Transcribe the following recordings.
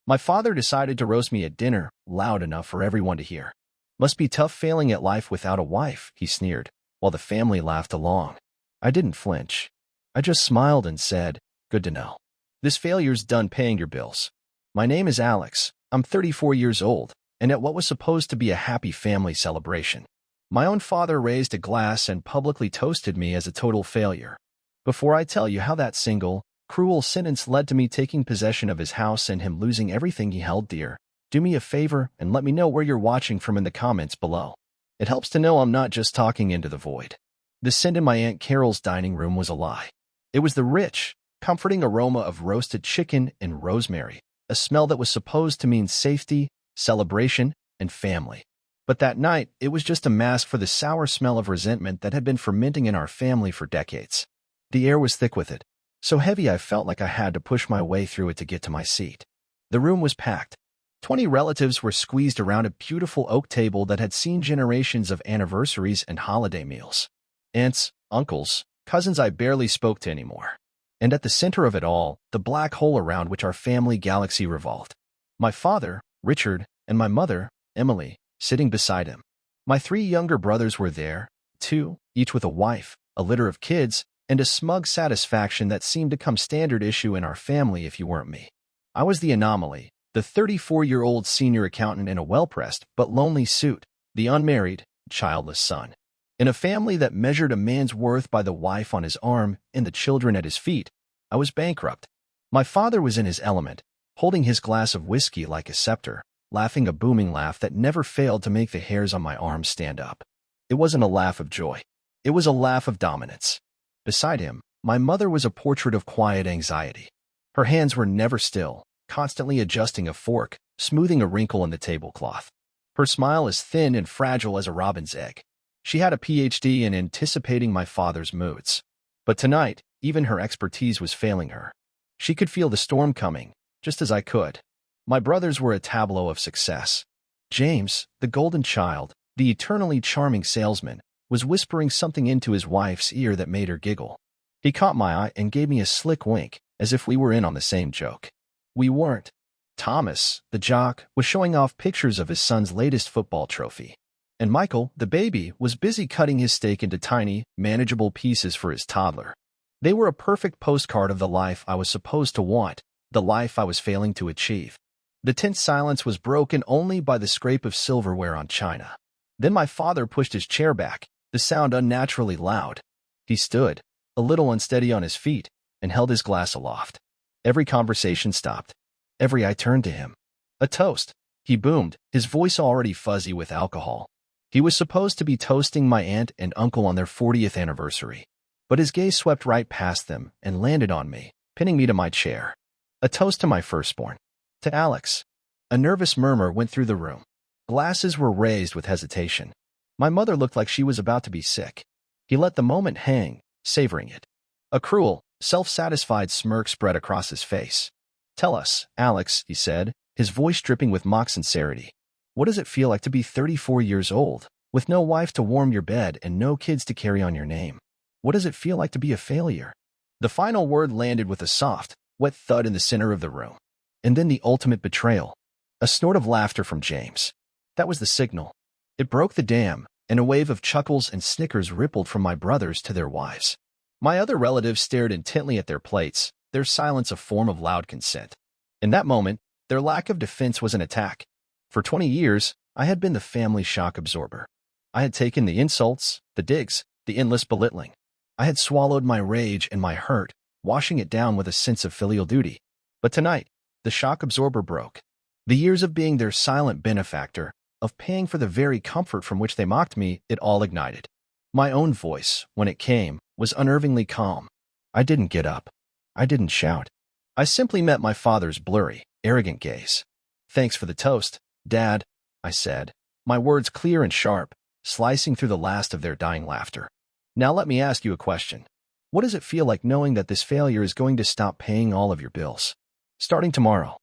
My father decided to roast me at dinner, loud enough for everyone to hear. Must be tough failing at life without a wife, he sneered, while the family laughed along. I didn't flinch. I just smiled and said, good to know. This failure's done paying your bills. My name is Alex. I'm 34 years old, and at what was supposed to be a happy family celebration. My own father raised a glass and publicly toasted me as a total failure. Before I tell you how that single, cruel sentence led to me taking possession of his house and him losing everything he held dear, do me a favor and let me know where you're watching from in the comments below. It helps to know I'm not just talking into the void. The scent in my Aunt Carol's dining room was a lie. It was the rich, comforting aroma of roasted chicken and rosemary, a smell that was supposed to mean safety, celebration, and family. But that night, it was just a mask for the sour smell of resentment that had been fermenting in our family for decades. The air was thick with it, so heavy I felt like I had to push my way through it to get to my seat. The room was packed. 20 relatives were squeezed around a beautiful oak table that had seen generations of anniversaries and holiday meals. Aunts, uncles, cousins I barely spoke to anymore. And at the center of it all, the black hole around which our family galaxy revolved. My father, Richard, and my mother, Emily, sitting beside him. My 3 younger brothers were there, too, each with a wife, a litter of kids, and a smug satisfaction that seemed to come standard issue in our family if you weren't me. I was the anomaly, the 34-year-old senior accountant in a well-pressed but lonely suit, the unmarried, childless son. In a family that measured a man's worth by the wife on his arm and the children at his feet, I was bankrupt. My father was in his element, holding his glass of whiskey like a scepter, laughing a booming laugh that never failed to make the hairs on my arms stand up. It wasn't a laugh of joy. It was a laugh of dominance. Beside him, my mother was a portrait of quiet anxiety. Her hands were never still, constantly adjusting a fork, smoothing a wrinkle in the tablecloth. Her smile as thin and fragile as a robin's egg. She had a PhD in anticipating my father's moods. But tonight, even her expertise was failing her. She could feel the storm coming, just as I could. My brothers were a tableau of success. James, the golden child, the eternally charming salesman, was whispering something into his wife's ear that made her giggle. He caught my eye and gave me a slick wink, as if we were in on the same joke. We weren't. Thomas, the jock, was showing off pictures of his son's latest football trophy. And Michael, the baby, was busy cutting his steak into tiny, manageable pieces for his toddler. They were a perfect postcard of the life I was supposed to want, the life I was failing to achieve. The tense silence was broken only by the scrape of silverware on china. Then my father pushed his chair back, the sound unnaturally loud. He stood, a little unsteady on his feet, and held his glass aloft. Every conversation stopped. Every eye turned to him. A toast, he boomed, his voice already fuzzy with alcohol. He was supposed to be toasting my aunt and uncle on their 40th anniversary. But his gaze swept right past them and landed on me, pinning me to my chair. A toast to my firstborn. To Alex. A nervous murmur went through the room. Glasses were raised with hesitation. My mother looked like she was about to be sick. He let the moment hang, savoring it. A cruel, self-satisfied smirk spread across his face. Tell us, Alex, he said, his voice dripping with mock sincerity. What does it feel like to be 34 years old, with no wife to warm your bed and no kids to carry on your name? What does it feel like to be a failure? The final word landed with a soft, wet thud in the center of the room. And then the ultimate betrayal. A snort of laughter from James. That was the signal. It broke the dam, and a wave of chuckles and snickers rippled from my brothers to their wives. My other relatives stared intently at their plates, their silence a form of loud consent. In that moment, their lack of defense was an attack. For 20 years, I had been the family shock absorber. I had taken the insults, the digs, the endless belittling. I had swallowed my rage and my hurt, washing it down with a sense of filial duty. But tonight, the shock absorber broke. The years of being their silent benefactor, of paying for the very comfort from which they mocked me, it all ignited. My own voice, when it came, was unnervingly calm. I didn't get up. I didn't shout. I simply met my father's blurry, arrogant gaze. Thanks for the toast, Dad, I said, my words clear and sharp, slicing through the last of their dying laughter. Now let me ask you a question. What does it feel like knowing that this failure is going to stop paying all of your bills? Starting tomorrow.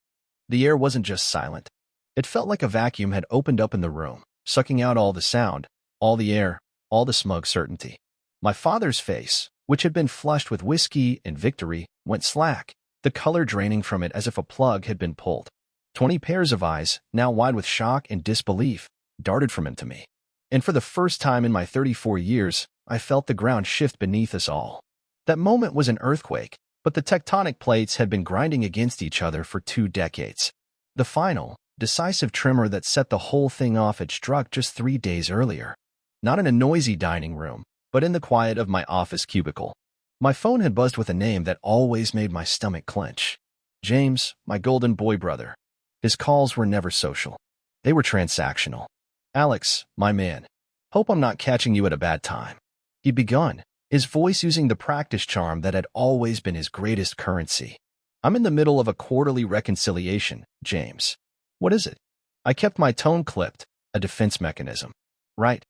The air wasn't just silent. It felt like a vacuum had opened up in the room, sucking out all the sound, all the air, all the smug certainty. My father's face, which had been flushed with whiskey and victory, went slack, the color draining from it as if a plug had been pulled. 20 pairs of eyes, now wide with shock and disbelief, darted from him to me. And for the first time in my 34 years, I felt the ground shift beneath us all. That moment was an earthquake, but the tectonic plates had been grinding against each other for 2 decades. The final, decisive tremor that set the whole thing off had struck just 3 days earlier. Not in a noisy dining room, but in the quiet of my office cubicle. My phone had buzzed with a name that always made my stomach clench. James, my golden boy brother. His calls were never social. They were transactional. Alex, my man. Hope I'm not catching you at a bad time. He'd begun, his voice using the practice charm that had always been his greatest currency. I'm in the middle of a quarterly reconciliation, James. What is it? I kept my tone clipped, a defense mechanism. Right.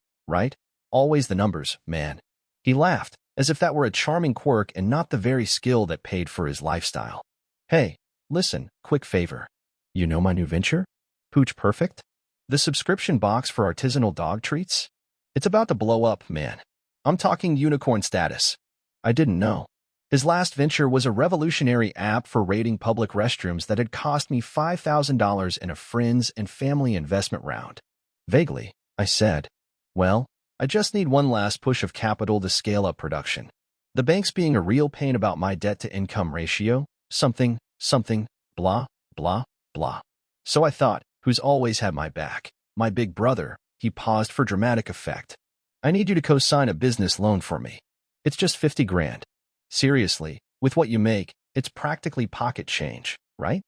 Always the numbers, man. He laughed, as if that were a charming quirk and not the very skill that paid for his lifestyle. Hey, listen, quick favor. You know my new venture? Pooch Perfect? The subscription box for artisanal dog treats? It's about to blow up, man. I'm talking unicorn status. I didn't know. His last venture was a revolutionary app for rating public restrooms that had cost me $5,000 in a friends and family investment round. Vaguely, I said, well, I just need one last push of capital to scale up production. The bank's being a real pain about my debt-to-income ratio, something, blah, blah, blah. So I thought, who's always had my back? My big brother. He paused for dramatic effect. I need you to co-sign a business loan for me. It's just 50 grand. Seriously, with what you make, it's practically pocket change, right?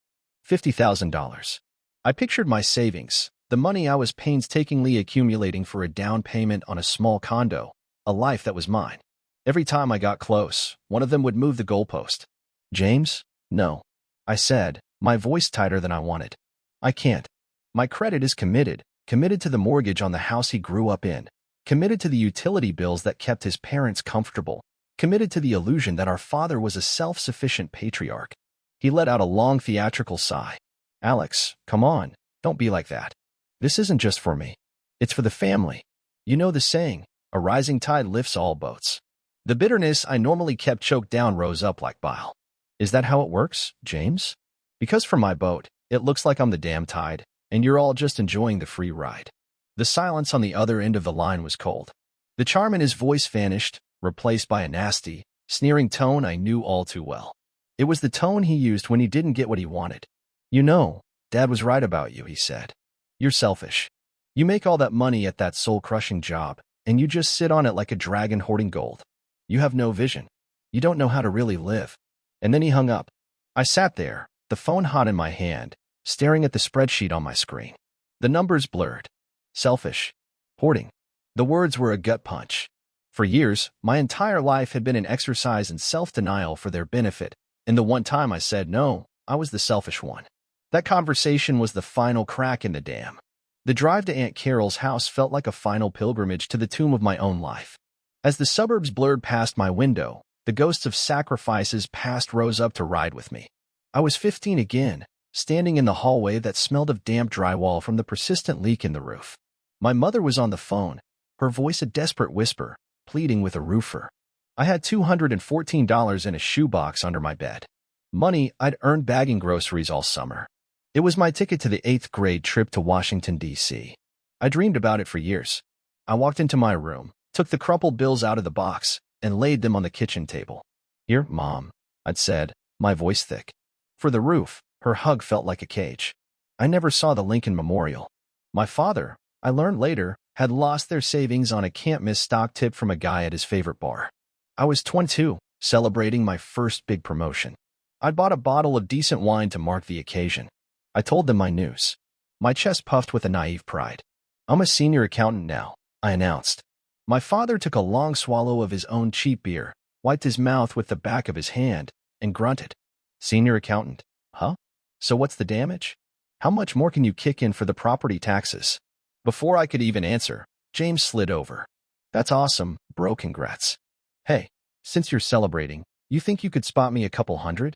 $50,000. I pictured my savings, the money I was painstakingly accumulating for a down payment on a small condo, a life that was mine. Every time I got close, one of them would move the goalpost. James? No. I said, my voice tighter than I wanted. I can't. My credit is committed to the mortgage on the house he grew up in, committed to the utility bills that kept his parents comfortable, committed to the illusion that our father was a self-sufficient patriarch. He let out a long theatrical sigh. Alex, come on, don't be like that. This isn't just for me. It's for the family. You know the saying, a rising tide lifts all boats. The bitterness I normally kept choked down rose up like bile. Is that how it works, James? Because for my boat, it looks like I'm the damn tide, and you're all just enjoying the free ride. The silence on the other end of the line was cold. The charm in his voice vanished, replaced by a nasty, sneering tone I knew all too well. It was the tone he used when he didn't get what he wanted. You know, Dad was right about you, he said. You're selfish. You make all that money at that soul-crushing job, and you just sit on it like a dragon hoarding gold. You have no vision. You don't know how to really live. And then he hung up. I sat there, the phone hot in my hand, staring at the spreadsheet on my screen. The numbers blurred. Selfish. Hoarding. The words were a gut punch. For years, my entire life had been an exercise in self-denial for their benefit, and the one time I said no, I was the selfish one. That conversation was the final crack in the dam. The drive to Aunt Carol's house felt like a final pilgrimage to the tomb of my own life. As the suburbs blurred past my window, the ghosts of sacrifices past rose up to ride with me. I was 15 again, standing in the hallway that smelled of damp drywall from the persistent leak in the roof. My mother was on the phone, her voice a desperate whisper, pleading with a roofer. I had $214 in a shoebox under my bed. Money I'd earned bagging groceries all summer. It was my ticket to the 8th grade trip to Washington, D.C. I dreamed about it for years. I walked into my room, took the crumpled bills out of the box, and laid them on the kitchen table. Here, Mom, I'd said, my voice thick. For the roof, her hug felt like a cage. I never saw the Lincoln Memorial. My father, I learned later, had lost their savings on a can't-miss stock tip from a guy at his favorite bar. I was 22, celebrating my first big promotion. I'd bought a bottle of decent wine to mark the occasion. I told them my news. My chest puffed with a naive pride. I'm a senior accountant now, I announced. My father took a long swallow of his own cheap beer, wiped his mouth with the back of his hand, and grunted. Senior accountant, huh? So what's the damage? How much more can you kick in for the property taxes? Before I could even answer, James slid over. That's awesome, bro, congrats. Hey, since you're celebrating, you think you could spot me a couple hundred?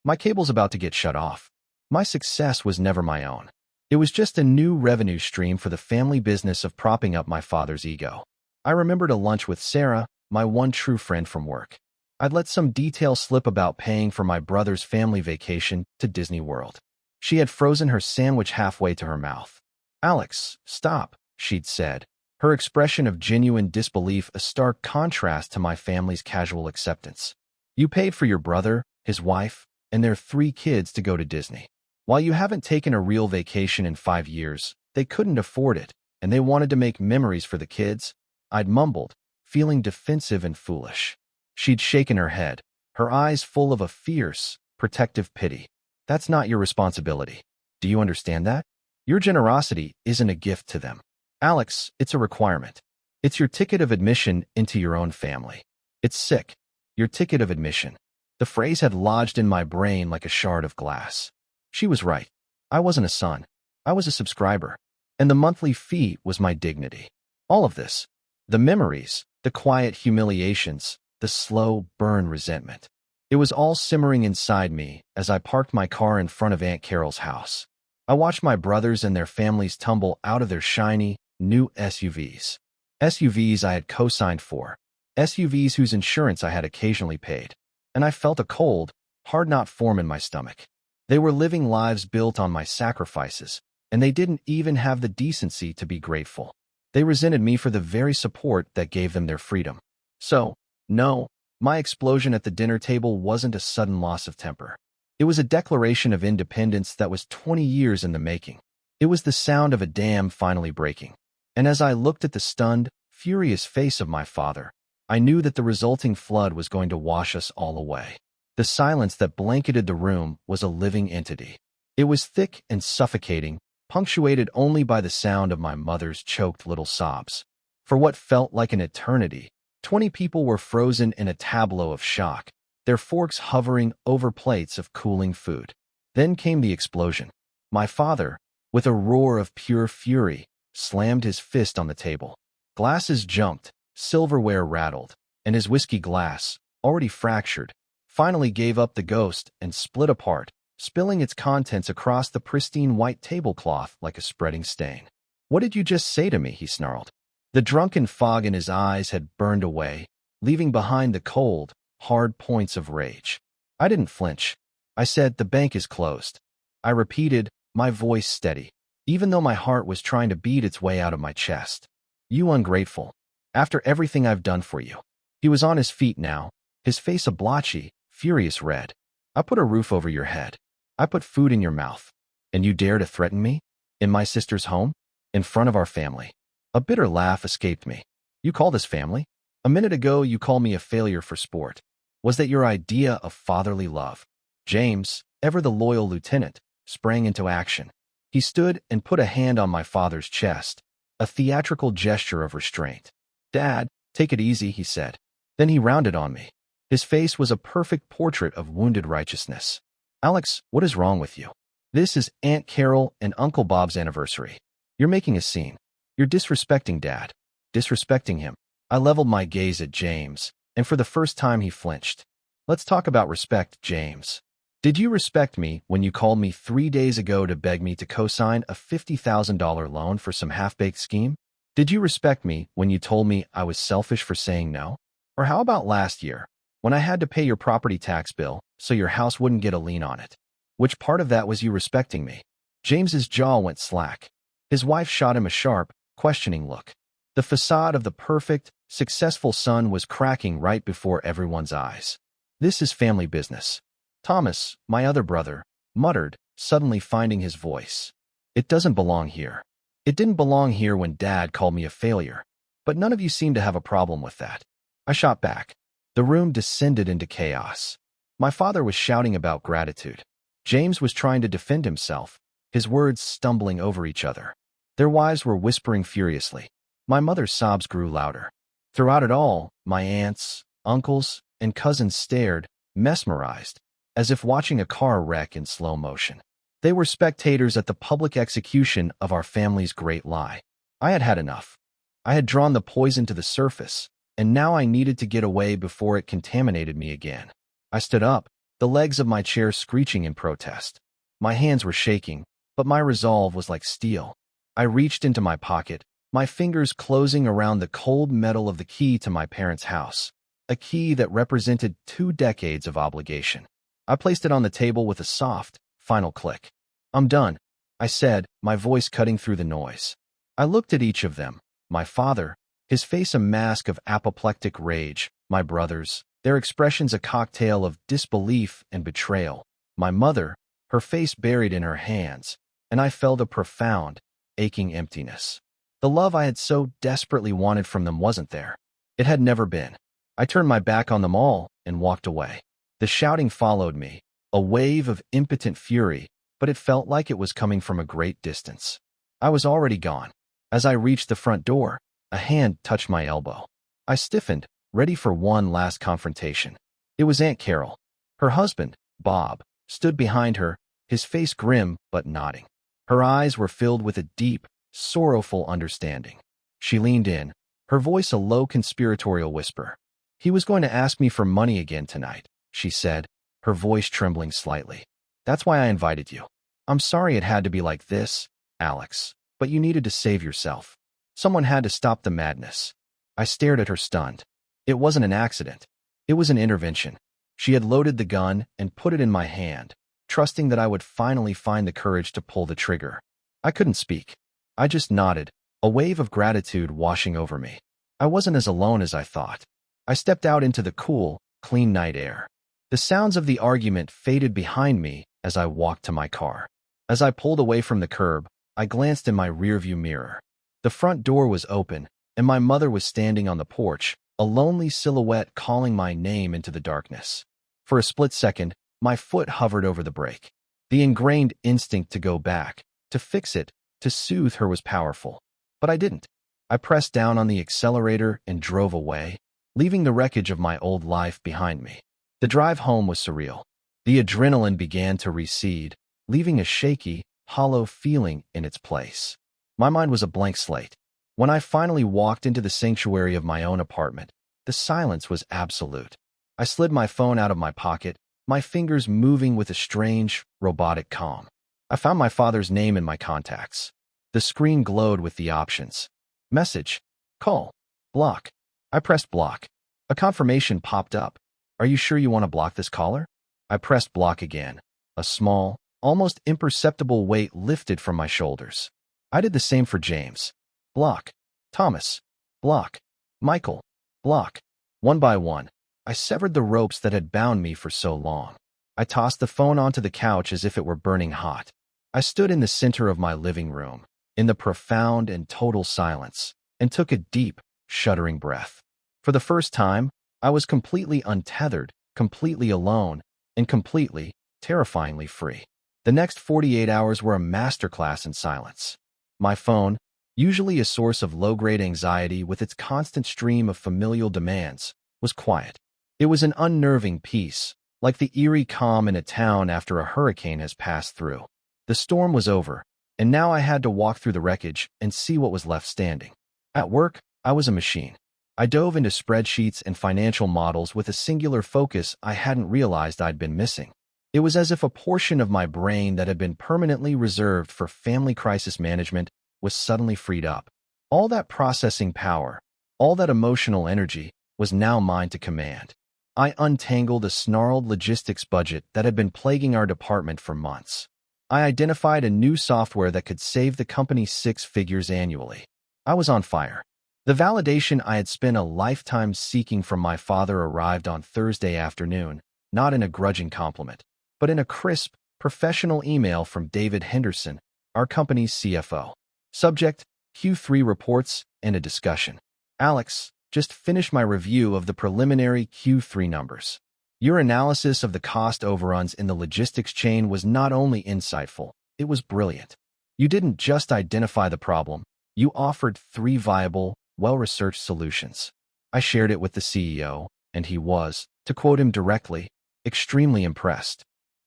My cable's about to get shut off. My success was never my own. It was just a new revenue stream for the family business of propping up my father's ego. I remembered a lunch with Sarah, my one true friend from work. I'd let some detail slip about paying for my brother's family vacation to Disney World. She had frozen her sandwich halfway to her mouth. "Alex, stop," she'd said, her expression of genuine disbelief a stark contrast to my family's casual acceptance. "You paid for your brother, his wife, and their 3 kids to go to Disney. While you haven't taken a real vacation in 5 years, they couldn't afford it, and they wanted to make memories for the kids." I'd mumbled, feeling defensive and foolish. She'd shaken her head, her eyes full of a fierce, protective pity. "That's not your responsibility. Do you understand that? Your generosity isn't a gift to them. Alex, it's a requirement. It's your ticket of admission into your own family. It's sick. Your ticket of admission." The phrase had lodged in my brain like a shard of glass. She was right. I wasn't a son. I was a subscriber. And the monthly fee was my dignity. All of this, the memories, the quiet humiliations, the slow burn resentment. It was all simmering inside me as I parked my car in front of Aunt Carol's house. I watched my brothers and their families tumble out of their shiny, new SUVs. SUVs I had co-signed for. SUVs whose insurance I had occasionally paid. And I felt a cold, hard knot form in my stomach. They were living lives built on my sacrifices, and they didn't even have the decency to be grateful. They resented me for the very support that gave them their freedom. So, no, my explosion at the dinner table wasn't a sudden loss of temper. It was a declaration of independence that was 20 years in the making. It was the sound of a dam finally breaking. And as I looked at the stunned, furious face of my father, I knew that the resulting flood was going to wash us all away. The silence that blanketed the room was a living entity. It was thick and suffocating, punctuated only by the sound of my mother's choked little sobs. For what felt like an eternity, 20 people were frozen in a tableau of shock, their forks hovering over plates of cooling food. Then came the explosion. My father, with a roar of pure fury, slammed his fist on the table. Glasses jumped, silverware rattled, and his whiskey glass, already fractured, finally gave up the ghost and split apart, spilling its contents across the pristine white tablecloth like a spreading stain. "What did you just say to me?" he snarled. The drunken fog in his eyes had burned away, leaving behind the cold, hard points of rage. I didn't flinch. I said, "The bank is closed." I repeated, my voice steady, even though my heart was trying to beat its way out of my chest. "You ungrateful. After everything I've done for you." He was on his feet now, his face a blotchy, furious red. "I put a roof over your head. I put food in your mouth. And you dare to threaten me? In my sister's home? In front of our family?" A bitter laugh escaped me. "You call this family? A minute ago you called me a failure for sport. Was that your idea of fatherly love?" James, ever the loyal lieutenant, sprang into action. He stood and put a hand on my father's chest, a theatrical gesture of restraint. "Dad, take it easy," he said. Then he rounded on me. His face was a perfect portrait of wounded righteousness. "Alex, what is wrong with you? This is Aunt Carol and Uncle Bob's anniversary. You're making a scene. You're disrespecting Dad." Disrespecting him. I leveled my gaze at James, and for the first time he flinched. "Let's talk about respect, James. Did you respect me when you called me 3 days ago to beg me to co-sign a $50,000 loan for some half-baked scheme? Did you respect me when you told me I was selfish for saying no? Or how about last year, when I had to pay your property tax bill so your house wouldn't get a lien on it? Which part of that was you respecting me?" James's jaw went slack. His wife shot him a sharp, questioning look. The facade of the perfect, successful son was cracking right before everyone's eyes. "This is family business." Thomas, my other brother, muttered, suddenly finding his voice. "It doesn't belong here. It didn't belong here when Dad called me a failure. But none of you seem to have a problem with that." I shot back. The room descended into chaos. My father was shouting about gratitude. James was trying to defend himself, his words stumbling over each other. Their wives were whispering furiously. My mother's sobs grew louder. Throughout it all, my aunts, uncles, and cousins stared, mesmerized, as if watching a car wreck in slow motion. They were spectators at the public execution of our family's great lie. I had had enough. I had drawn the poison to the surface, and now I needed to get away before it contaminated me again. I stood up, the legs of my chair screeching in protest. My hands were shaking, but my resolve was like steel. I reached into my pocket, my fingers closing around the cold metal of the key to my parents' house, a key that represented 2 decades of obligation. I placed it on the table with a soft, final click. I'm done, I said, my voice cutting through the noise. I looked at each of them. My father, his face a mask of apoplectic rage. My brothers, their expressions a cocktail of disbelief and betrayal. My mother, her face buried in her hands, and I felt a profound, aching emptiness. The love I had so desperately wanted from them wasn't there. It had never been. I turned my back on them all and walked away. The shouting followed me, a wave of impotent fury, but it felt like it was coming from a great distance. I was already gone. As I reached the front door, a hand touched my elbow. I stiffened, ready for one last confrontation. It was Aunt Carol. Her husband, Bob, stood behind her, his face grim but nodding. Her eyes were filled with a deep, sorrowful understanding. She leaned in, her voice a low conspiratorial whisper. "He was going to ask me for money again tonight," she said, her voice trembling slightly. "That's why I invited you. I'm sorry it had to be like this, Alex, but you needed to save yourself. Someone had to stop the madness." I stared at her stunned. It wasn't an accident. It was an intervention. She had loaded the gun and put it in my hand, trusting that I would finally find the courage to pull the trigger. I couldn't speak. I just nodded, a wave of gratitude washing over me. I wasn't as alone as I thought. I stepped out into the cool, clean night air. The sounds of the argument faded behind me as I walked to my car. As I pulled away from the curb, I glanced in my rearview mirror. The front door was open, and my mother was standing on the porch, a lonely silhouette calling my name into the darkness. For a split second, my foot hovered over the brake. The ingrained instinct to go back, to fix it, to soothe her was powerful. But I didn't. I pressed down on the accelerator and drove away, leaving the wreckage of my old life behind me. The drive home was surreal. The adrenaline began to recede, leaving a shaky, hollow feeling in its place. My mind was a blank slate. When I finally walked into the sanctuary of my own apartment, the silence was absolute. I slid my phone out of my pocket, my fingers moving with a strange, robotic calm. I found my father's name in my contacts. The screen glowed with the options. Message, call, block. I pressed block. A confirmation popped up. "Are you sure you want to block this caller?" I pressed block again. A small, almost imperceptible weight lifted from my shoulders. I did the same for James. Block. Thomas. Block. Michael. Block. One by one, I severed the ropes that had bound me for so long. I tossed the phone onto the couch as if it were burning hot. I stood in the center of my living room, in the profound and total silence, and took a deep, shuddering breath. For the first time, I was completely untethered, completely alone, and completely, terrifyingly free. The next 48 hours were a masterclass in silence. My phone, usually a source of low-grade anxiety with its constant stream of familial demands, was quiet. It was an unnerving peace, like the eerie calm in a town after a hurricane has passed through. The storm was over, and now I had to walk through the wreckage and see what was left standing. At work, I was a machine. I dove into spreadsheets and financial models with a singular focus I hadn't realized I'd been missing. It was as if a portion of my brain that had been permanently reserved for family crisis management was suddenly freed up. All that processing power, all that emotional energy, was now mine to command. I untangled a snarled logistics budget that had been plaguing our department for months. I identified a new software that could save the company 6 figures annually. I was on fire. The validation I had spent a lifetime seeking from my father arrived on Thursday afternoon, not in a grudging compliment, but in a crisp, professional email from David Henderson, our company's CFO. Subject, Q3 reports and a discussion. "Alex, just finished my review of the preliminary Q3 numbers. Your analysis of the cost overruns in the logistics chain was not only insightful, it was brilliant. You didn't just identify the problem, you offered 3 viable, well-researched solutions." I shared it with the CEO, and he was, to quote him directly, extremely impressed.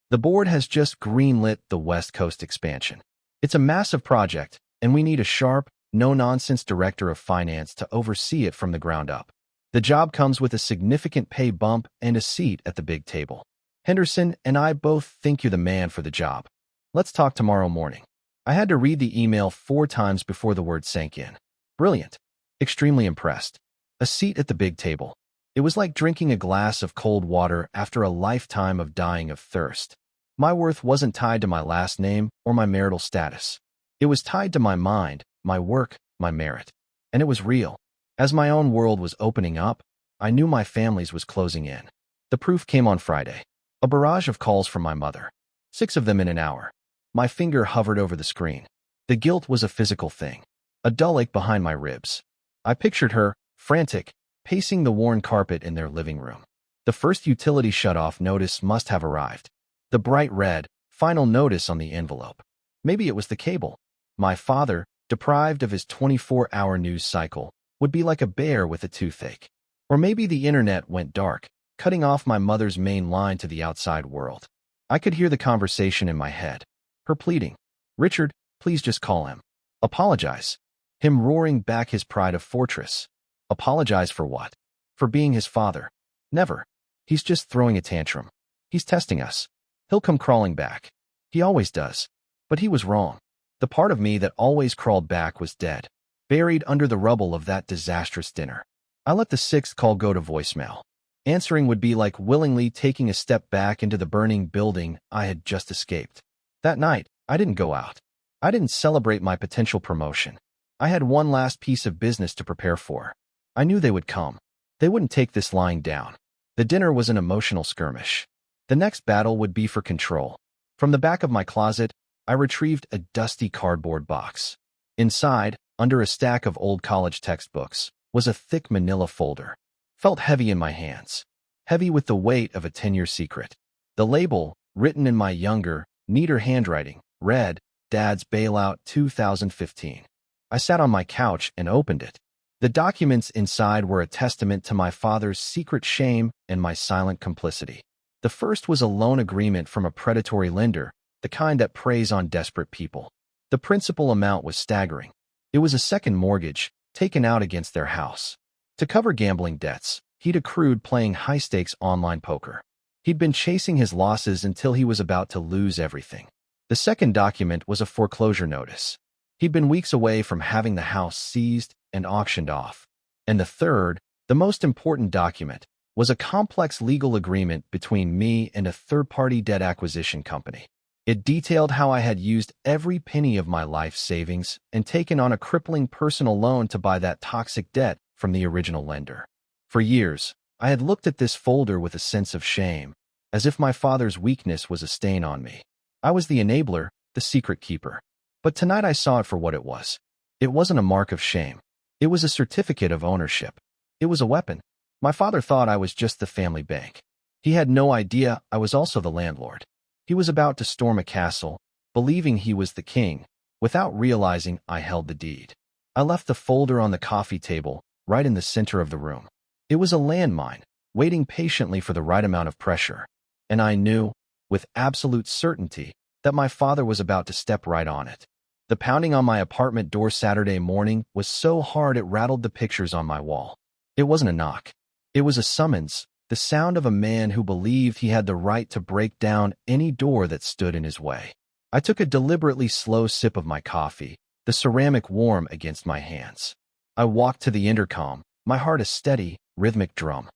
"The board has just greenlit the West Coast expansion. It's a massive project, and we need a sharp, no-nonsense director of finance to oversee it from the ground up. The job comes with a significant pay bump and a seat at the big table. Henderson and I both think you're the man for the job. Let's talk tomorrow morning." I had to read the email 4 times before the word sank in. Brilliant. Extremely impressed. A seat at the big table. It was like drinking a glass of cold water after a lifetime of dying of thirst. My worth wasn't tied to my last name or my marital status. It was tied to my mind, my work, my merit. And it was real. As my own world was opening up, I knew my family's was closing in. The proof came on Friday. A barrage of calls from my mother. 6 of them in an hour. My finger hovered over the screen. The guilt was a physical thing. A dull ache behind my ribs. I pictured her, frantic, pacing the worn carpet in their living room. The first utility shut-off notice must have arrived. The bright red, final notice on the envelope. Maybe it was the cable. My father, deprived of his 24-hour news cycle, would be like a bear with a toothache. Or maybe the internet went dark, cutting off my mother's main line to the outside world. I could hear the conversation in my head. Her pleading, "Richard, please just call him. Apologize." Him roaring back his pride of fortress. Apologize for what? For being his father. Never. He's just throwing a tantrum. He's testing us. He'll come crawling back. He always does. But he was wrong. The part of me that always crawled back was dead, buried under the rubble of that disastrous dinner. I let the 6th call go to voicemail. Answering would be like willingly taking a step back into the burning building I had just escaped. That night, I didn't go out. I didn't celebrate my potential promotion. I had one last piece of business to prepare for. I knew they would come. They wouldn't take this lying down. The dinner was an emotional skirmish. The next battle would be for control. From the back of my closet, I retrieved a dusty cardboard box. Inside, under a stack of old college textbooks, was a thick manila folder. Felt heavy in my hands. Heavy with the weight of a 10-year secret. The label, written in my younger, neater handwriting, read, "Dad's Bailout 2015. I sat on my couch and opened it. The documents inside were a testament to my father's secret shame and my silent complicity. The first was a loan agreement from a predatory lender, the kind that preys on desperate people. The principal amount was staggering. It was a second mortgage, taken out against their house. To cover gambling debts, he'd accrued playing high-stakes online poker. He'd been chasing his losses until he was about to lose everything. The second document was a foreclosure notice. He'd been weeks away from having the house seized and auctioned off. And the third, the most important document, was a complex legal agreement between me and a third-party debt acquisition company. It detailed how I had used every penny of my life savings and taken on a crippling personal loan to buy that toxic debt from the original lender. For years, I had looked at this folder with a sense of shame, as if my father's weakness was a stain on me. I was the enabler, the secret keeper. But tonight I saw it for what it was. It wasn't a mark of shame. It was a certificate of ownership. It was a weapon. My father thought I was just the family bank. He had no idea I was also the landlord. He was about to storm a castle, believing he was the king, without realizing I held the deed. I left the folder on the coffee table, right in the center of the room. It was a landmine, waiting patiently for the right amount of pressure. And I knew, with absolute certainty, that my father was about to step right on it. The pounding on my apartment door Saturday morning was so hard it rattled the pictures on my wall. It wasn't a knock. It was a summons, the sound of a man who believed he had the right to break down any door that stood in his way. I took a deliberately slow sip of my coffee, the ceramic warm against my hands. I walked to the intercom, my heart a steady, rhythmic drum.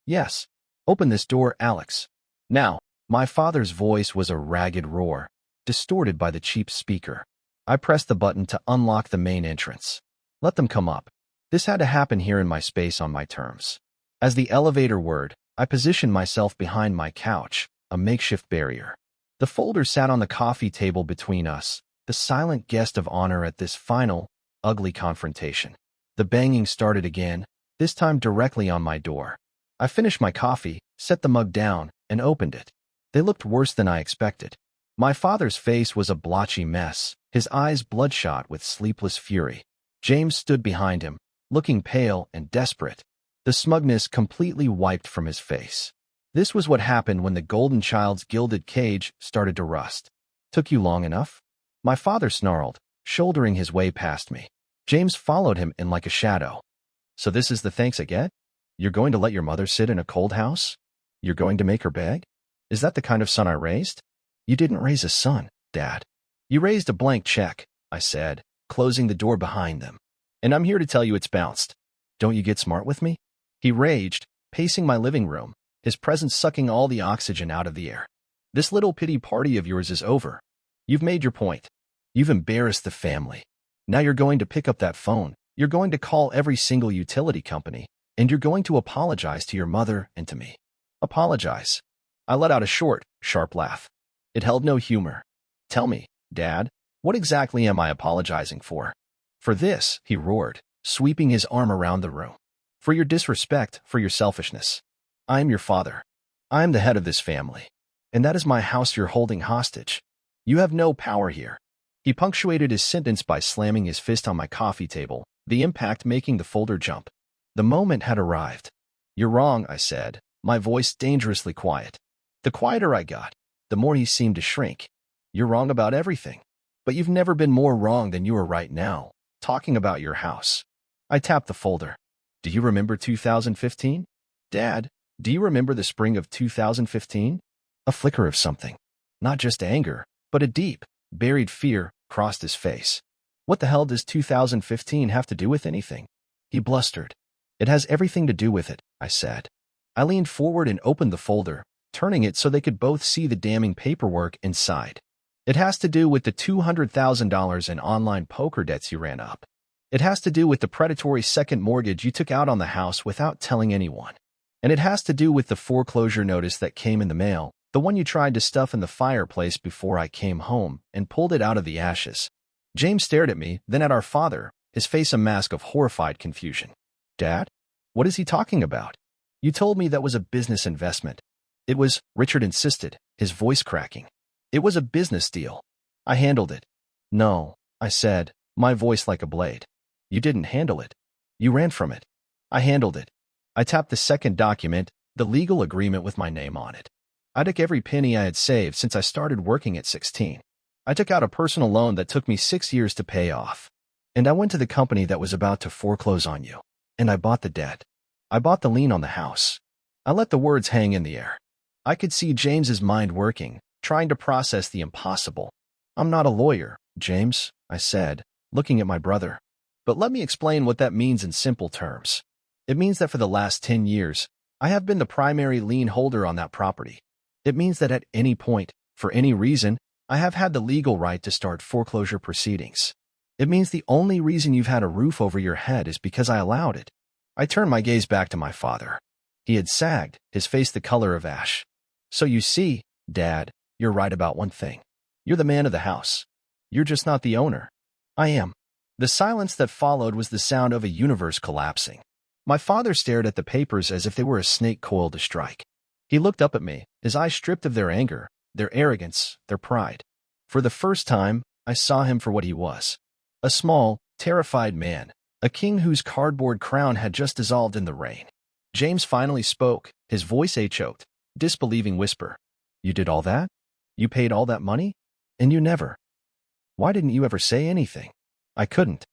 "Yes. Open this door, Alex." Now, my father's voice was a ragged roar, distorted by the cheap speaker. I pressed the button to unlock the main entrance. Let them come up. This had to happen here in my space on my terms. As the elevator whirred, I positioned myself behind my couch, a makeshift barrier. The folder sat on the coffee table between us, the silent guest of honor at this final, ugly confrontation. The banging started again, this time directly on my door. I finished my coffee, set the mug down, and opened it. They looked worse than I expected. My father's face was a blotchy mess, his eyes bloodshot with sleepless fury. James stood behind him, looking pale and desperate, the smugness completely wiped from his face. This was what happened when the golden child's gilded cage started to rust. "Took you long enough?" My father snarled, shouldering his way past me. James followed him in like a shadow. "So this is the thanks I get? You're going to let your mother sit in a cold house? You're going to make her beg? Is that the kind of son I raised?" "You didn't raise a son, Dad. You raised a blank check," I said, closing the door behind them. "And I'm here to tell you it's bounced. Don't you get smart with me?" He raged, pacing my living room, his presence sucking all the oxygen out of the air. This little pity party of yours is over. You've made your point. You've embarrassed the family. Now you're going to pick up that phone. You're going to call every single utility company, and you're going to apologize to your mother and to me. Apologize. I let out a short, sharp laugh. It held no humor. Tell me, Dad, what exactly am I apologizing for? For this, he roared, sweeping his arm around the room. For your disrespect, for your selfishness. I am your father. I am the head of this family. And that is my house you're holding hostage. You have no power here. He punctuated his sentence by slamming his fist on my coffee table, the impact making the folder jump. The moment had arrived. You're wrong, I said, my voice dangerously quiet. The quieter I got, the more he seemed to shrink. You're wrong about everything. But you've never been more wrong than you are right now, talking about your house. I tapped the folder. Do you remember 2015? Dad, do you remember the spring of 2015? A flicker of something. Not just anger, but a deep, buried fear crossed his face. What the hell does 2015 have to do with anything? He blustered. It has everything to do with it, I said. I leaned forward and opened the folder, turning it so they could both see the damning paperwork inside. It has to do with the $200,000 in online poker debts you ran up. It has to do with the predatory second mortgage you took out on the house without telling anyone. And it has to do with the foreclosure notice that came in the mail, the one you tried to stuff in the fireplace before I came home and pulled it out of the ashes. James stared at me, then at our father, his face a mask of horrified confusion. Dad? What is he talking about? You told me that was a business investment. It was, Richard insisted, his voice cracking. It was a business deal. I handled it. No, I said, my voice like a blade. You didn't handle it. You ran from it. I handled it. I tapped the second document, the legal agreement with my name on it. I took every penny I had saved since I started working at 16. I took out a personal loan that took me 6 years to pay off. And I went to the company that was about to foreclose on you. And I bought the debt. I bought the lien on the house. I let the words hang in the air. I could see James's mind working, trying to process the impossible. I'm not a lawyer, James, I said, looking at my brother. But let me explain what that means in simple terms. It means that for the last 10 years, I have been the primary lien holder on that property. It means that at any point, for any reason, I have had the legal right to start foreclosure proceedings. It means the only reason you've had a roof over your head is because I allowed it. I turned my gaze back to my father. He had sagged, his face the color of ash. So you see, Dad, you're right about one thing. You're the man of the house. You're just not the owner. I am. The silence that followed was the sound of a universe collapsing. My father stared at the papers as if they were a snake coiled to strike. He looked up at me, his eyes stripped of their anger, their arrogance, their pride. For the first time, I saw him for what he was. A small, terrified man, a king whose cardboard crown had just dissolved in the rain. James finally spoke, his voice a choked, disbelieving whisper. You did all that? You paid all that money? And you never. Why didn't you ever say anything? I couldn't.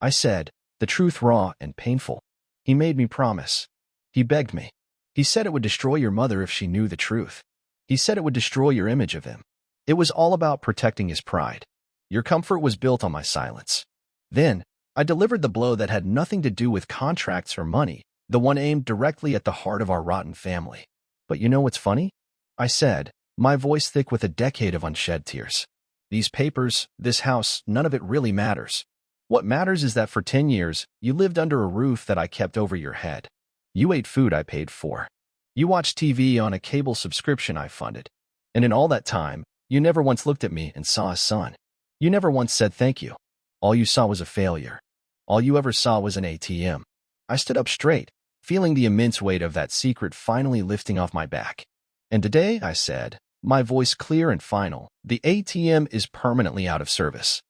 I said, the truth raw and painful. He made me promise. He begged me. He said it would destroy your mother if she knew the truth. He said it would destroy your image of him. It was all about protecting his pride. Your comfort was built on my silence. Then, I delivered the blow that had nothing to do with contracts or money, the one aimed directly at the heart of our rotten family. But you know what's funny? I said, my voice thick with a decade of unshed tears. These papers, this house, none of it really matters. What matters is that for 10 years, you lived under a roof that I kept over your head. You ate food I paid for. You watched TV on a cable subscription I funded. And in all that time, you never once looked at me and saw a son. You never once said thank you. All you saw was a failure. All you ever saw was an ATM. I stood up straight, feeling the immense weight of that secret finally lifting off my back. And today, I said, my voice clear and final, the ATM is permanently out of service.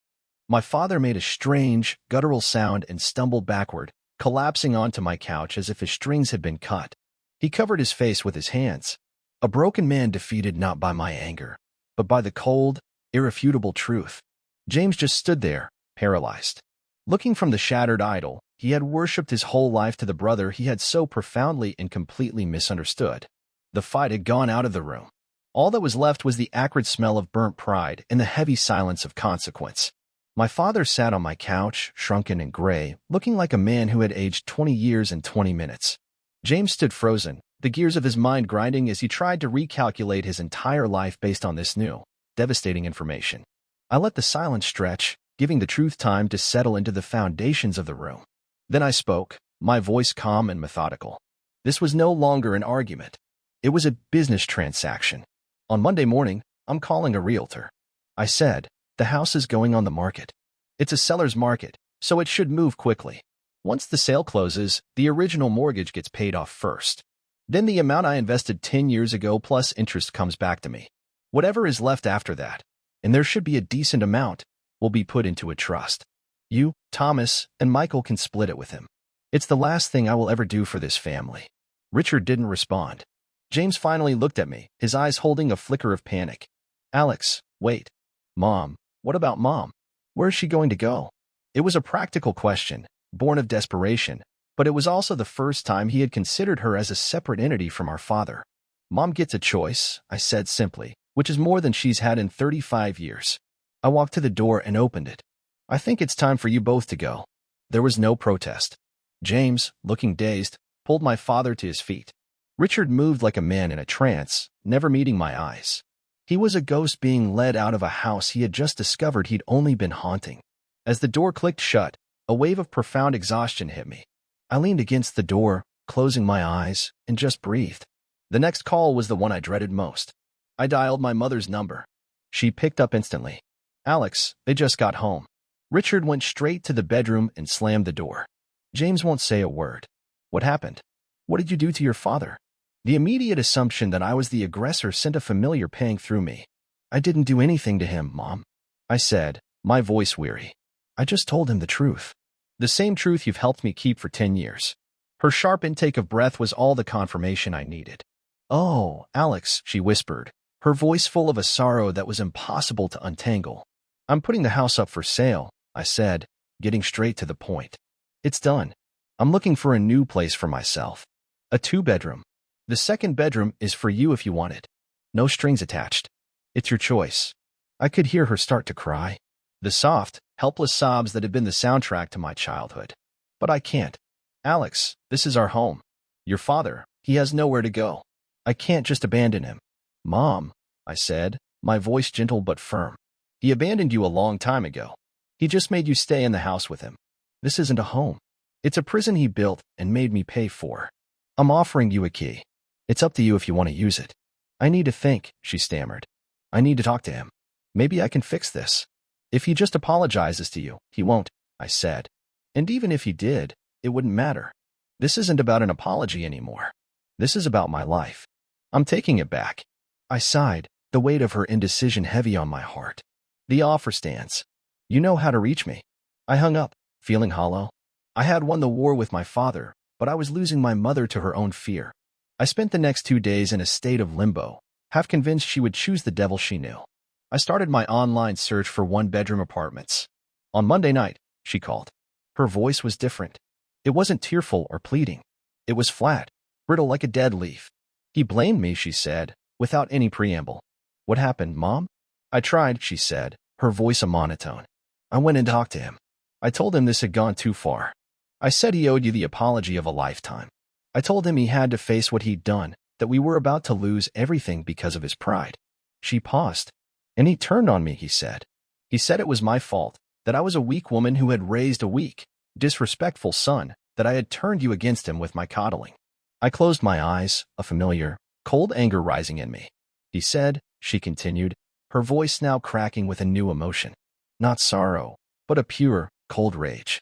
My father made a strange, guttural sound and stumbled backward, collapsing onto my couch as if his strings had been cut. He covered his face with his hands. A broken man defeated not by my anger, but by the cold, irrefutable truth. James just stood there, paralyzed. Looking from the shattered idol, he had worshipped his whole life to the brother he had so profoundly and completely misunderstood. The fight had gone out of the room. All that was left was the acrid smell of burnt pride and the heavy silence of consequence. My father sat on my couch, shrunken and gray, looking like a man who had aged 20 years and 20 minutes. James stood frozen, the gears of his mind grinding as he tried to recalculate his entire life based on this new, devastating information. I let the silence stretch, giving the truth time to settle into the foundations of the room. Then I spoke, my voice calm and methodical. This was no longer an argument. It was a business transaction. On Monday morning, I'm calling a realtor. I said, the house is going on the market. It's a seller's market, so it should move quickly. Once the sale closes, the original mortgage gets paid off first. Then the amount I invested 10 years ago plus interest comes back to me. Whatever is left after that, and there should be a decent amount, will be put into a trust. You, Thomas, and Michael can split it with him. It's the last thing I will ever do for this family. Richard didn't respond. James finally looked at me, his eyes holding a flicker of panic. Alex, wait. Mom, what about Mom? Where is she going to go? It was a practical question, born of desperation, but it was also the first time he had considered her as a separate entity from our father. Mom gets a choice, I said simply, which is more than she's had in 35 years. I walked to the door and opened it. I think it's time for you both to go. There was no protest. James, looking dazed, pulled my father to his feet. Richard moved like a man in a trance, never meeting my eyes. He was a ghost being led out of a house he had just discovered he'd only been haunting. As the door clicked shut, a wave of profound exhaustion hit me. I leaned against the door, closing my eyes, and just breathed. The next call was the one I dreaded most. I dialed my mother's number. She picked up instantly. Alex, they just got home. Richard went straight to the bedroom and slammed the door. James won't say a word. What happened? What did you do to your father? The immediate assumption that I was the aggressor sent a familiar pang through me. I didn't do anything to him, Mom. I said, my voice weary. I just told him the truth. The same truth you've helped me keep for 10 years. Her sharp intake of breath was all the confirmation I needed. Oh, Alex, she whispered, her voice full of a sorrow that was impossible to untangle. I'm putting the house up for sale, I said, getting straight to the point. It's done. I'm looking for a new place for myself. A 2-bedroom. The second bedroom is for you if you want it. No strings attached. It's your choice. I could hear her start to cry. The soft, helpless sobs that had been the soundtrack to my childhood. But I can't. Alex, this is our home. Your father, he has nowhere to go. I can't just abandon him. Mom, I said, my voice gentle but firm. He abandoned you a long time ago. He just made you stay in the house with him. This isn't a home. It's a prison he built and made me pay for. I'm offering you a key. It's up to you if you want to use it. I need to think, she stammered. I need to talk to him. Maybe I can fix this. If he just apologizes to you, he won't, I said. And even if he did, it wouldn't matter. This isn't about an apology anymore. This is about my life. I'm taking it back. I sighed, the weight of her indecision heavy on my heart. The offer stands. You know how to reach me. I hung up, feeling hollow. I had won the war with my father, but I was losing my mother to her own fear. I spent the next 2 days in a state of limbo, half convinced she would choose the devil she knew. I started my online search for 1-bedroom apartments. On Monday night, she called. Her voice was different. It wasn't tearful or pleading. It was flat, brittle like a dead leaf. He blamed me, she said, without any preamble. What happened, Mom? I tried, she said, her voice a monotone. I went and talked to him. I told him this had gone too far. I said he owed you the apology of a lifetime. I told him he had to face what he'd done, that we were about to lose everything because of his pride. She paused. And he turned on me, he said. He said it was my fault, that I was a weak woman who had raised a weak, disrespectful son, that I had turned you against him with my coddling. I closed my eyes, a familiar, cold anger rising in me. He said, she continued, her voice now cracking with a new emotion. Not sorrow, but a pure, cold rage.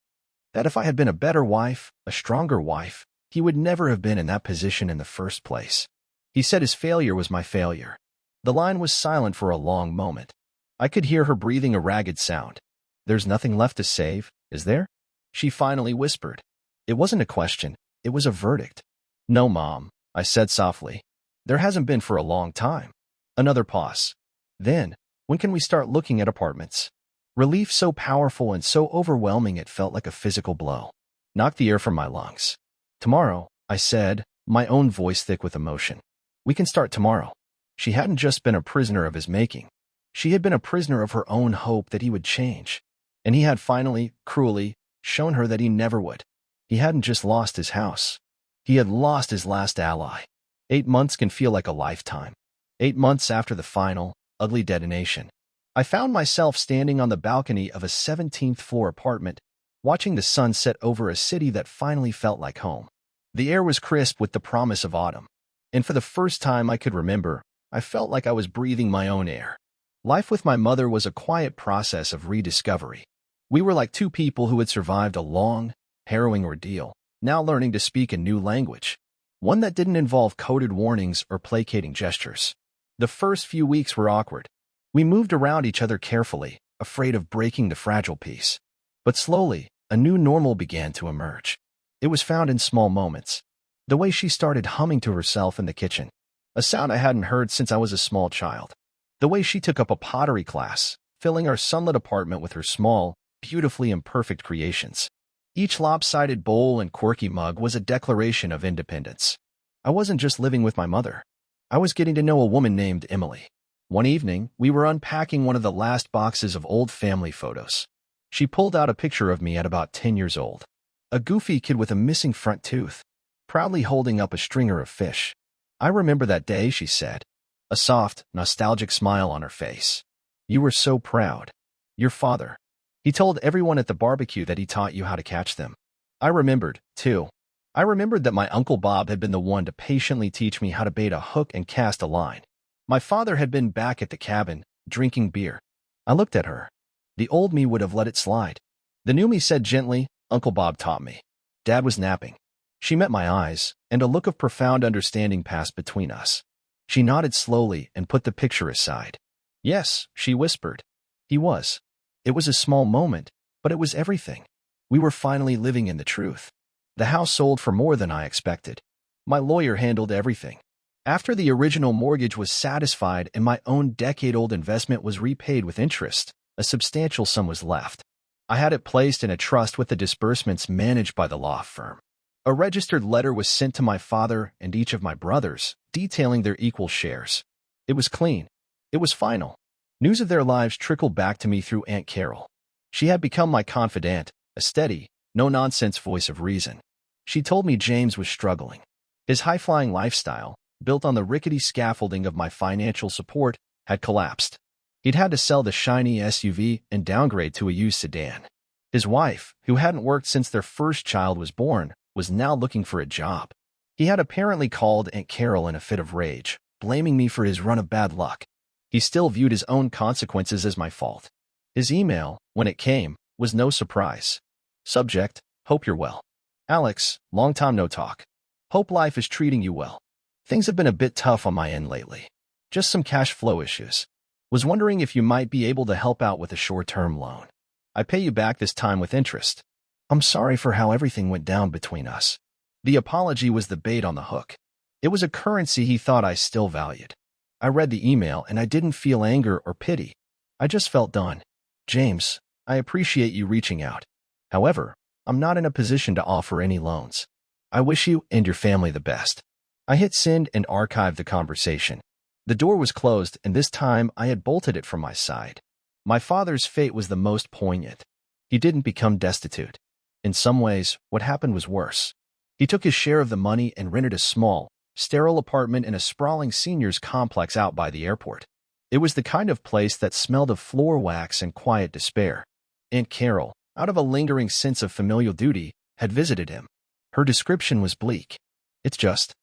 That if I had been a better wife, a stronger wife, he would never have been in that position in the first place. He said his failure was my failure. The line was silent for a long moment. I could hear her breathing a ragged sound. There's nothing left to save, is there? She finally whispered. It wasn't a question, it was a verdict. No, Mom, I said softly. There hasn't been for a long time. Another pause. Then, when can we start looking at apartments? Relief so powerful and so overwhelming it felt like a physical blow. Knocked the air from my lungs. Tomorrow, I said, my own voice thick with emotion. We can start tomorrow. She hadn't just been a prisoner of his making. She had been a prisoner of her own hope that he would change. And he had finally, cruelly, shown her that he never would. He hadn't just lost his house. He had lost his last ally. 8 months can feel like a lifetime. 8 months after the final, ugly detonation, I found myself standing on the balcony of a 17th floor apartment, watching the sun set over a city that finally felt like home. The air was crisp with the promise of autumn, and for the first time I could remember, I felt like I was breathing my own air. Life with my mother was a quiet process of rediscovery. We were like two people who had survived a long, harrowing ordeal, now learning to speak a new language, one that didn't involve coded warnings or placating gestures. The first few weeks were awkward. We moved around each other carefully, afraid of breaking the fragile peace. But slowly, a new normal began to emerge. It was found in small moments. The way she started humming to herself in the kitchen, a sound I hadn't heard since I was a small child. The way she took up a pottery class, filling our sunlit apartment with her small, beautifully imperfect creations. Each lopsided bowl and quirky mug was a declaration of independence. I wasn't just living with my mother. I was getting to know a woman named Emily. One evening, we were unpacking one of the last boxes of old family photos. She pulled out a picture of me at about 10 years old. A goofy kid with a missing front tooth, proudly holding up a stringer of fish. "I remember that day," she said, a soft, nostalgic smile on her face. "You were so proud. Your father. He told everyone at the barbecue that he taught you how to catch them." I remembered, too. I remembered that my Uncle Bob had been the one to patiently teach me how to bait a hook and cast a line. My father had been back at the cabin, drinking beer. I looked at her. The old me would have let it slide. The new me said gently, "Uncle Bob taught me." Dad was napping. She met my eyes, and a look of profound understanding passed between us. She nodded slowly and put the picture aside. "Yes," she whispered. He was. It was a small moment, but it was everything. We were finally living in the truth. The house sold for more than I expected. My lawyer handled everything. After the original mortgage was satisfied and my own decade-old investment was repaid with interest, a substantial sum was left. I had it placed in a trust with the disbursements managed by the law firm. A registered letter was sent to my father and each of my brothers, detailing their equal shares. It was clean. It was final. News of their lives trickled back to me through Aunt Carol. She had become my confidant, a steady, no-nonsense voice of reason. She told me James was struggling. His high-flying lifestyle, built on the rickety scaffolding of my financial support, had collapsed. He'd had to sell the shiny SUV and downgrade to a used sedan. His wife, who hadn't worked since their first child was born, was now looking for a job. He had apparently called Aunt Carol in a fit of rage, blaming me for his run of bad luck. He still viewed his own consequences as my fault. His email, when it came, was no surprise. Subject: "Hope you're well. Alex, long time no talk. Hope life is treating you well. Things have been a bit tough on my end lately. Just some cash flow issues. Was wondering if you might be able to help out with a short-term loan. I pay you back this time with interest. I'm sorry for how everything went down between us." The apology was the bait on the hook. It was a currency he thought I still valued. I read the email and I didn't feel anger or pity. I just felt done. "James, I appreciate you reaching out. However, I'm not in a position to offer any loans. I wish you and your family the best." I hit send and archived the conversation. The door was closed, and this time I had bolted it from my side. My father's fate was the most poignant. He didn't become destitute. In some ways, what happened was worse. He took his share of the money and rented a small, sterile apartment in a sprawling seniors complex out by the airport. It was the kind of place that smelled of floor wax and quiet despair. Aunt Carol, out of a lingering sense of familial duty, had visited him. Her description was bleak. "It's just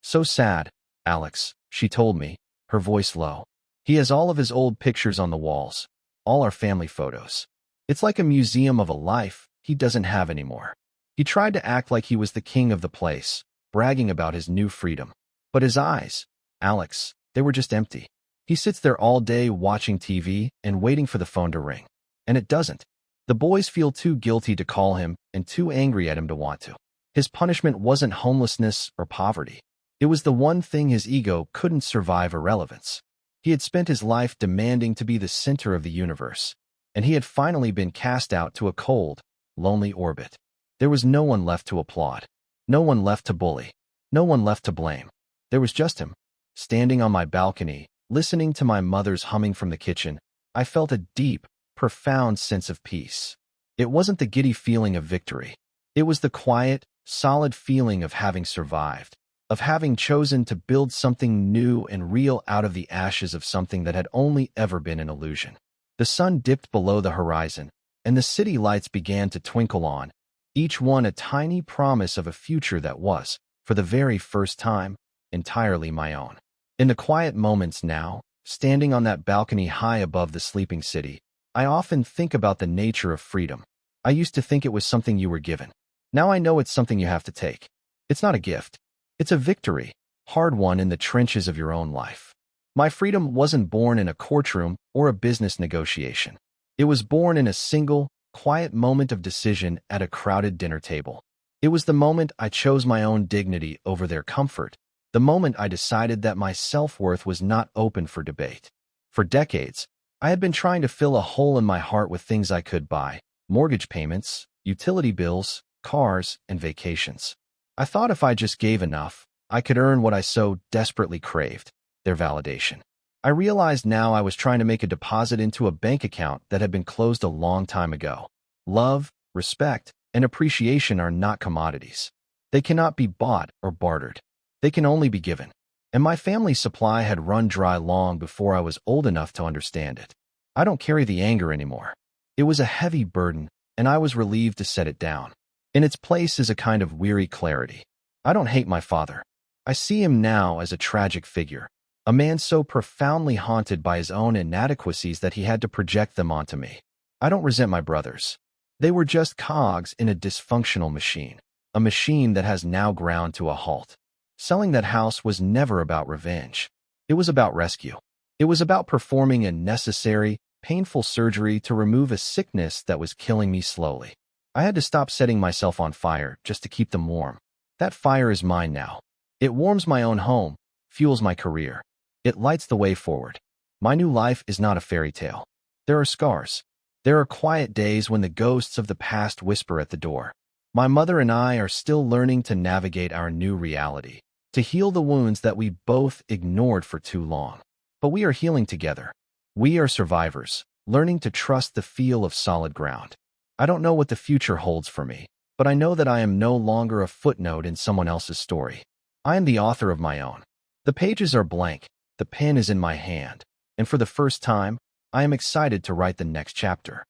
so sad, Alex," she told me, her voice low. "He has all of his old pictures on the walls, all our family photos. It's like a museum of a life he doesn't have anymore." He tried to act like he was the king of the place, bragging about his new freedom. But his eyes, Alex, they were just empty. He sits there all day watching TV and waiting for the phone to ring. And it doesn't. The boys feel too guilty to call him and too angry at him to want to. His punishment wasn't homelessness or poverty. It was the one thing his ego couldn't survive: irrelevance. He had spent his life demanding to be the center of the universe, and he had finally been cast out to a cold, lonely orbit. There was no one left to applaud, no one left to bully, no one left to blame. There was just him. Standing on my balcony, listening to my mother's humming from the kitchen, I felt a deep, profound sense of peace. It wasn't the giddy feeling of victory. It was the quiet, solid feeling of having survived. of having chosen to build something new and real out of the ashes of something that had only ever been an illusion. The sun dipped below the horizon, and the city lights began to twinkle on, each one a tiny promise of a future that was, for the very first time, entirely my own. In the quiet moments now, standing on that balcony high above the sleeping city, I often think about the nature of freedom. I used to think it was something you were given. Now I know it's something you have to take. It's not a gift. It's a victory, hard-won in the trenches of your own life. My freedom wasn't born in a courtroom or a business negotiation. It was born in a single, quiet moment of decision at a crowded dinner table. It was the moment I chose my own dignity over their comfort, the moment I decided that my self-worth was not open for debate. For decades, I had been trying to fill a hole in my heart with things I could buy: mortgage payments, utility bills, cars, and vacations. I thought if I just gave enough, I could earn what I so desperately craved: their validation. I realized now I was trying to make a deposit into a bank account that had been closed a long time ago. Love, respect, and appreciation are not commodities. They cannot be bought or bartered. They can only be given. And my family's supply had run dry long before I was old enough to understand it. I don't carry the anger anymore. It was a heavy burden, and I was relieved to set it down. In its place is a kind of weary clarity. I don't hate my father. I see him now as a tragic figure, a man so profoundly haunted by his own inadequacies that he had to project them onto me. I don't resent my brothers. They were just cogs in a dysfunctional machine, a machine that has now ground to a halt. Selling that house was never about revenge. It was about rescue. It was about performing a necessary, painful surgery to remove a sickness that was killing me slowly. I had to stop setting myself on fire just to keep them warm. That fire is mine now. It warms my own home, fuels my career. It lights the way forward. My new life is not a fairy tale. There are scars. There are quiet days when the ghosts of the past whisper at the door. My mother and I are still learning to navigate our new reality, to heal the wounds that we both ignored for too long. But we are healing together. We are survivors, learning to trust the feel of solid ground. I don't know what the future holds for me, but I know that I am no longer a footnote in someone else's story. I am the author of my own. The pages are blank, the pen is in my hand, and for the first time, I am excited to write the next chapter.